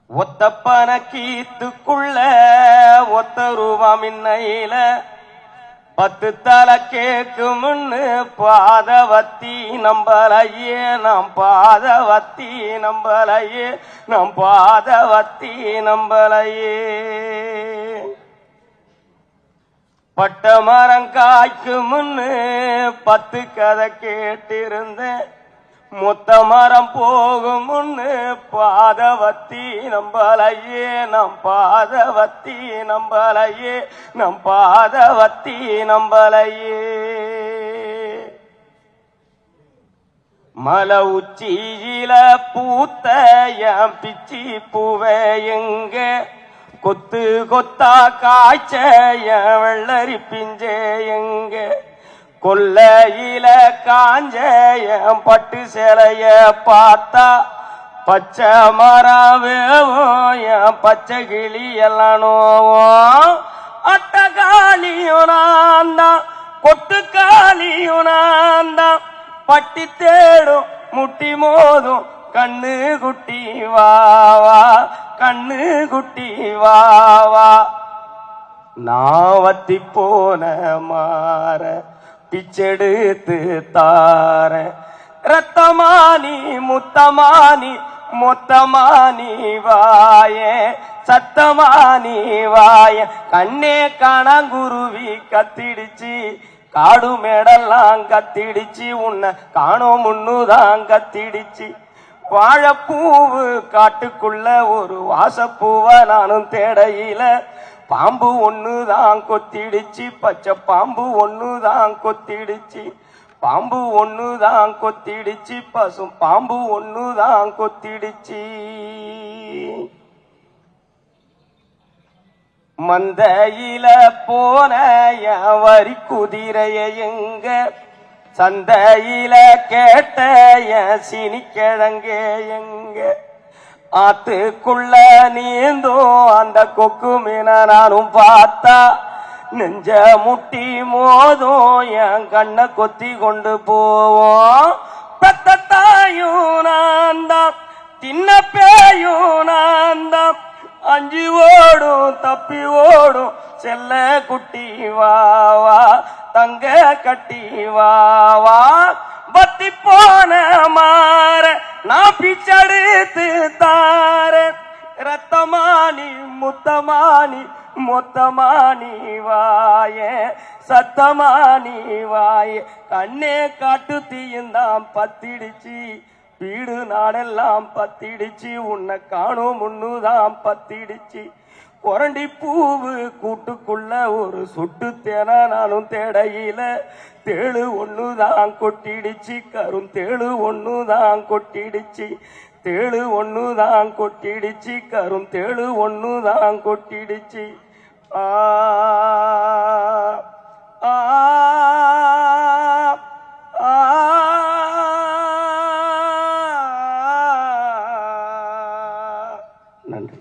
ஒத்தப்பன கீத்துக்குள்ள ஒத்த ரூபா மின்னையில 10 தலை கேக்குமுன்னு பாதவத்தி நம்பலையே நாம் பாதவத்தி நம்பலையே நாம் பாதவத்தி நம்பலையே பட்ட மரம் காய்க்கு முன்னு 10 கதை கேட்டிருந்தேன் மொத்த மரம் போகும் முன்னு பாதவத்தி நம்பலையே நம் பாதவத்தி நம்பலையே நம் பாதவத்தி நம்பலையே மலை உச்சியில பூத்த என் பிச்சி பூவே எங்க கொத்து கொத்தா காய்ச்ச என் வெள்ளரி பிஞ்சே எங்க கொல்லையில காஞ்ச என் பட்டு சேலைய பார்த்தா பச்சை மரம் வேவும் என் பச்சை கிளி எல்லாம் நோவும் அட்டகாலியும் நான் தான் கொட்டுக்காலியும் நான் தான் பட்டி தேடும் முட்டி மோதும் கண்ணு குட்டி வாவா கண்ணு குட்டி வாவா நான் வத்தி போன மாற பிச்செடுத்து தார ரத்தமானி முத்தமானி மொத்தமானி வாயே சத்தமானி வாய கண்ணே காணாங்குருவி கத்திடுச்சு காடு மேடெல்லாம் கத்திடுச்சு உன்னை காணோம் முன்னுதான் கத்திடுச்சு வாழைப்பூவு காட்டுக்குள்ள ஒரு வாசப்பூவை நானும் தேடையில பாம்பு ஒண்ணுதான் கொத்திடுச்சு பச்சை பாம்பு ஒண்ணுதான் கொத்திடுச்சு பாம்பு ஒண்ணுதான் கொத்திடுச்சு பசும் பாம்பு ஒண்ணுதான் கொத்திடுச்சு மந்தையில போன வரி குதிரைய எங்க சந்தையில கேட்ட சீனிக்கிழங்க எங்க ஆத்துக்குள்ள நீந்தும் அந்த கொக்கு மீன நானும் பார்த்தா நெஞ்ச முட்டி மோதும் என் கண்ணை கொத்தி கொண்டு போவோம் பெத்த தாயும் நான் தான் தின்ன பேயும் நான் தான் அஞ்சு ஓடும் தப்பி ஓடும் செல்ல குட்டி வாவா தங்க கட்டி வாவா பத்தி போன மாற நான் பிச்சடுத்து தார ரத்தமானி முத்தமானி மொத்தமானி வாயே சத்தமானி வாயே கண்ணே காட்டு தீயுந்தான் பத்திடுச்சு வீடு நாடெல்லாம் பத்திடுச்சு உன்னை காணும் முன்னுதான் பத்திடுச்சு கொரண்டி பூவு கூட்டுக்குள்ள ஒரு சொட்டு தேன நானும் தேடையில தேழு ஒண்ணுதான் கொட்டிடுச்சு கரும் தேழு ஒண்ணுதான் கொட்டிடுச்சு தேழு ஒண்ணுதான் கொட்டிடுச்சு கரும் தேழு ஒண்ணுதான் கொட்டிடுச்சு ஆ ஆ ஆ நன்றி.